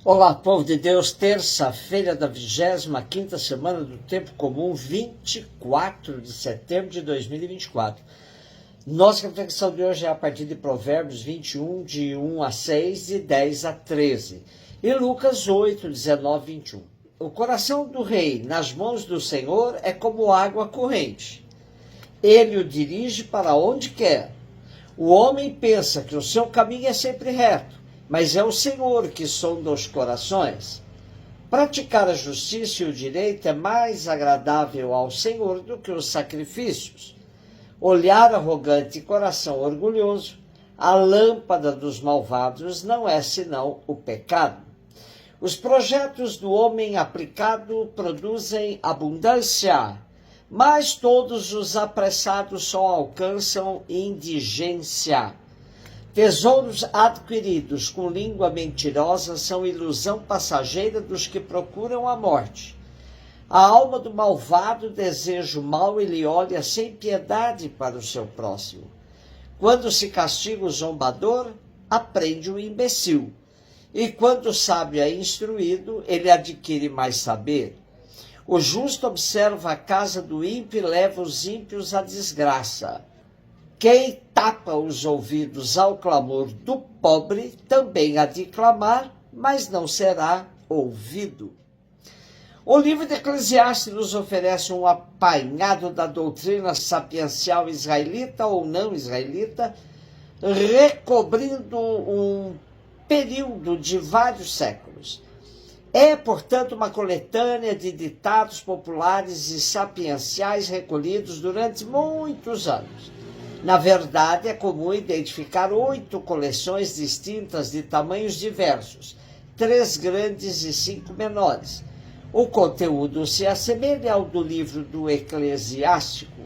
Olá, povo de Deus, terça-feira da 25ª semana do Tempo Comum, 24 de setembro de 2024. Nossa reflexão de hoje é a partir de Provérbios 21, de 1 a 6 e 10 a 13. E Lucas 8, 19, 21. O coração do rei nas mãos do Senhor é como água corrente. Ele o dirige para onde quer. O homem pensa que o seu caminho é sempre reto, mas é o Senhor que sonda os corações. Praticar a justiça e o direito é mais agradável ao Senhor do que os sacrifícios. Olhar arrogante e coração orgulhoso, a lâmpada dos malvados não é senão o pecado. Os projetos do homem aplicado produzem abundância, mas todos os apressados só alcançam indigência. Tesouros adquiridos com língua mentirosa são ilusão passageira dos que procuram a morte. A alma do malvado deseja o mal e lhe olha sem piedade para o seu próximo. Quando se castiga o zombador, aprende o imbecil. E quando o sábio é instruído, ele adquire mais saber. O justo observa a casa do ímpio e leva os ímpios à desgraça. Quem tapa os ouvidos ao clamor do pobre também há de clamar, mas não será ouvido. O livro de Eclesiastes nos oferece um apanhado da doutrina sapiencial israelita ou não israelita, recobrindo um período de vários séculos. É, portanto, uma coletânea de ditados populares e sapienciais recolhidos durante muitos anos. Na verdade, é comum identificar 8 coleções distintas de tamanhos diversos, 3 grandes e 5 menores. O conteúdo se assemelha ao do livro do Eclesiástico.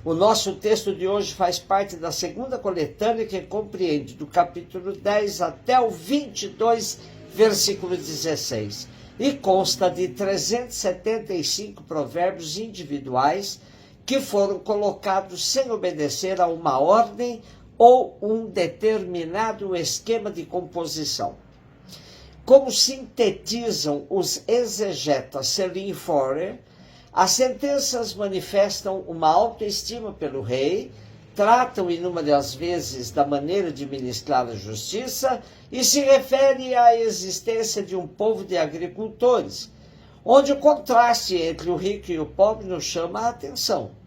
O nosso texto de hoje faz parte da segunda coletânea, que compreende do capítulo 10 até o 22, versículo 16, e consta de 375 provérbios individuais que foram colocados sem obedecer a uma ordem ou um determinado esquema de composição. Como sintetizam os exegetas Selin e Forer, as sentenças manifestam uma autoestima pelo rei, tratam inúmeras vezes da maneira de ministrar a justiça e se refere à existência de um povo de agricultores, onde o contraste entre o rico e o pobre nos chama a atenção.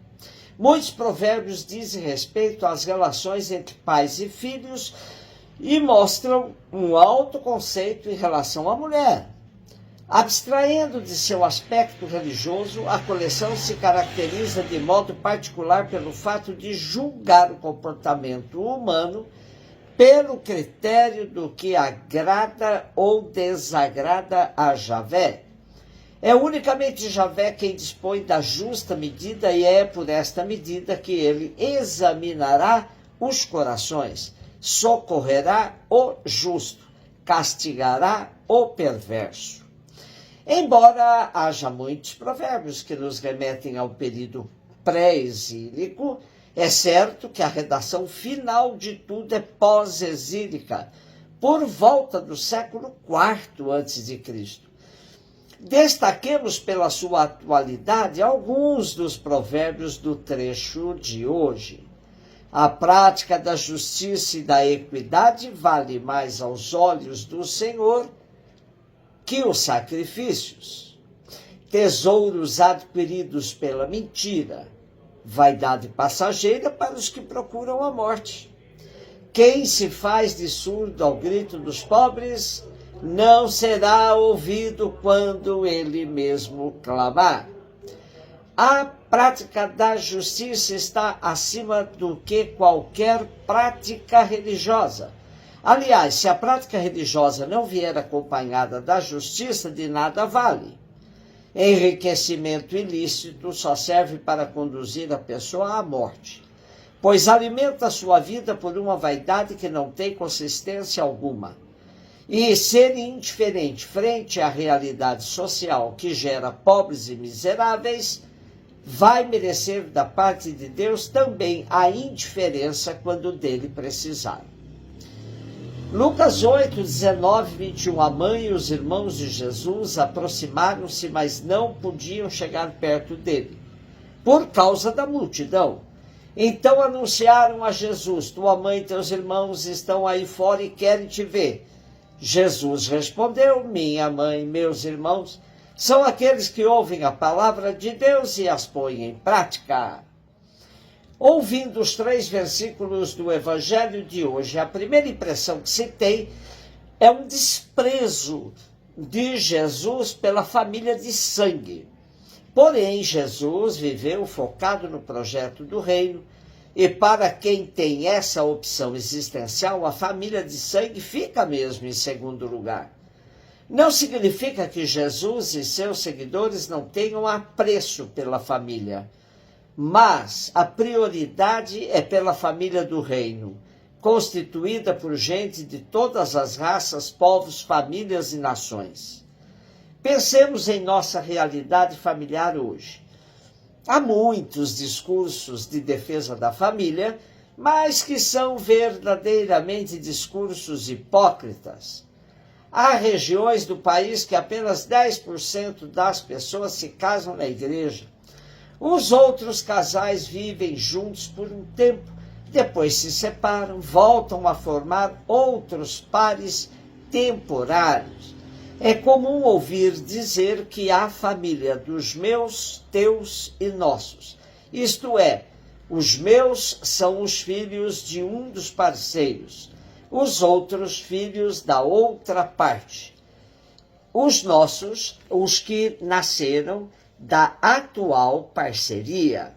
Muitos provérbios dizem respeito às relações entre pais e filhos e mostram um alto conceito em relação à mulher. Abstraindo de seu aspecto religioso, a coleção se caracteriza de modo particular pelo fato de julgar o comportamento humano pelo critério do que agrada ou desagrada a Javé. É unicamente Javé quem dispõe da justa medida e é por esta medida que ele examinará os corações, socorrerá o justo, castigará o perverso. Embora haja muitos provérbios que nos remetem ao período pré-exílico, é certo que a redação final de tudo é pós-exílica, por volta do século IV a.C. Destaquemos pela sua atualidade alguns dos provérbios do trecho de hoje. A prática da justiça e da equidade vale mais aos olhos do Senhor que os sacrifícios. Tesouros adquiridos pela mentira, vaidade passageira para os que procuram a morte. Quem se faz de surdo ao grito dos pobres não será ouvido quando ele mesmo clamar. A prática da justiça está acima do que qualquer prática religiosa. Aliás, se a prática religiosa não vier acompanhada da justiça, de nada vale. Enriquecimento ilícito só serve para conduzir a pessoa à morte, pois alimenta sua vida por uma vaidade que não tem consistência alguma. E ser indiferente frente à realidade social que gera pobres e miseráveis vai merecer da parte de Deus também a indiferença quando dele precisar. Lucas 8, 19, 21. A mãe e os irmãos de Jesus aproximaram-se, mas não podiam chegar perto dele, por causa da multidão. Então anunciaram a Jesus: tua mãe e teus irmãos estão aí fora e querem te ver. Jesus respondeu: minha mãe e meus irmãos são aqueles que ouvem a palavra de Deus e as põem em prática. Ouvindo os 3 versículos do Evangelho de hoje, a primeira impressão que se tem é um desprezo de Jesus pela família de sangue. Porém, Jesus viveu focado no projeto do reino, e para quem tem essa opção existencial, a família de sangue fica mesmo em segundo lugar. Não significa que Jesus e seus seguidores não tenham apreço pela família, mas a prioridade é pela família do reino, constituída por gente de todas as raças, povos, famílias e nações. Pensemos em nossa realidade familiar hoje. Há muitos discursos de defesa da família, mas que são verdadeiramente discursos hipócritas. Há regiões do país que apenas 10% das pessoas se casam na igreja. Os outros casais vivem juntos por um tempo, depois se separam, voltam a formar outros pares temporários. É comum ouvir dizer que há família dos meus, teus e nossos. Isto é, os meus são os filhos de um dos parceiros, os outros filhos da outra parte. Os nossos, os que nasceram da atual parceria.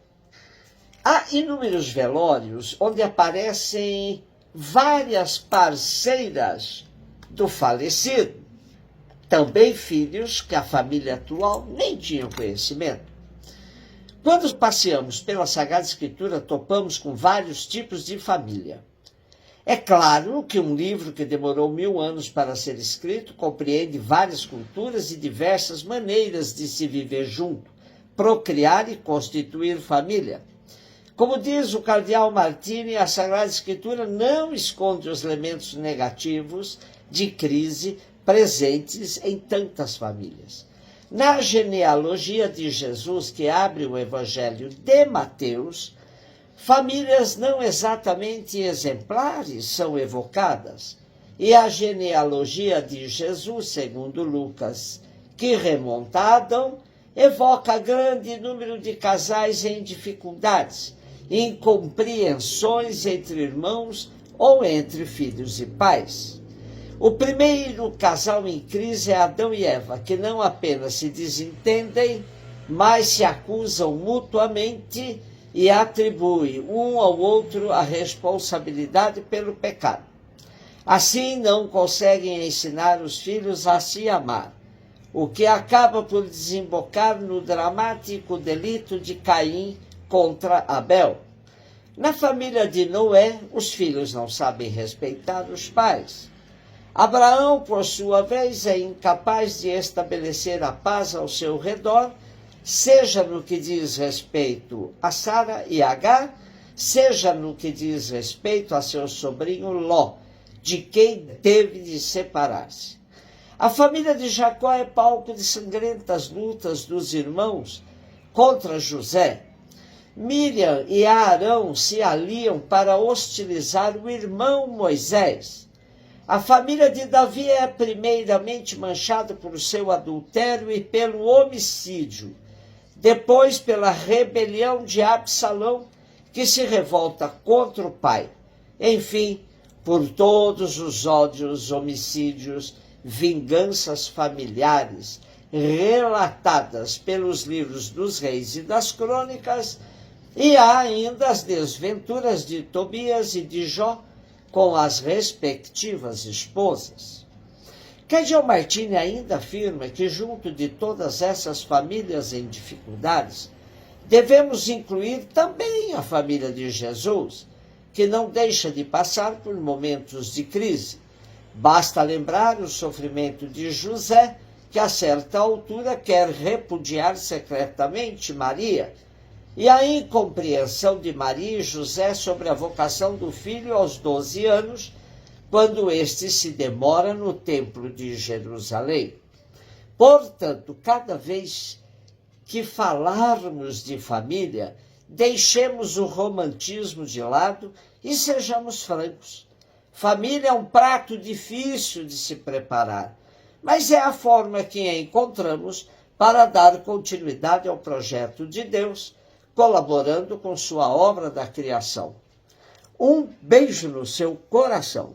Há inúmeros velórios onde aparecem várias parceiras do falecido, também filhos que a família atual nem tinha conhecimento. Quando passeamos pela Sagrada Escritura, topamos com vários tipos de família. É claro que um livro que demorou 1000 anos para ser escrito compreende várias culturas e diversas maneiras de se viver junto, procriar e constituir família. Como diz o cardeal Martini, a Sagrada Escritura não esconde os elementos negativos de crise presentes em tantas famílias. Na genealogia de Jesus, que abre o Evangelho de Mateus, famílias não exatamente exemplares são evocadas, e a genealogia de Jesus, segundo Lucas, que remonta a Adão, evoca grande número de casais em dificuldades, incompreensões entre irmãos ou entre filhos e pais. O primeiro casal em crise é Adão e Eva, que não apenas se desentendem, mas se acusam mutuamente e atribui um ao outro a responsabilidade pelo pecado. Assim, não conseguem ensinar os filhos a se amar, o que acaba por desembocar no dramático delito de Caim contra Abel. Na família de Noé, os filhos não sabem respeitar os pais. Abraão, por sua vez, é incapaz de estabelecer a paz ao seu redor, seja no que diz respeito a Sara e Agar, seja no que diz respeito a seu sobrinho Ló, de quem teve de separar-se. A família de Jacó é palco de sangrentas lutas dos irmãos contra José. Miriam e Arão se aliam para hostilizar o irmão Moisés. A família de Davi é primeiramente manchada por seu adultério e pelo homicídio, depois pela rebelião de Absalão, que se revolta contra o pai. Enfim, por todos os ódios, homicídios, vinganças familiares, relatadas pelos livros dos reis e das crônicas, e há ainda as desventuras de Tobias e de Jó, com as respectivas esposas. Cardeal Martini ainda afirma que, junto de todas essas famílias em dificuldades, devemos incluir também a família de Jesus, que não deixa de passar por momentos de crise. Basta lembrar o sofrimento de José, que a certa altura quer repudiar secretamente Maria, e a incompreensão de Maria e José sobre a vocação do filho aos 12 anos, quando este se demora no templo de Jerusalém. Portanto, cada vez que falarmos de família, deixemos o romantismo de lado e sejamos francos. Família é um prato difícil de se preparar, mas é a forma que encontramos para dar continuidade ao projeto de Deus, colaborando com sua obra da criação. Um beijo no seu coração.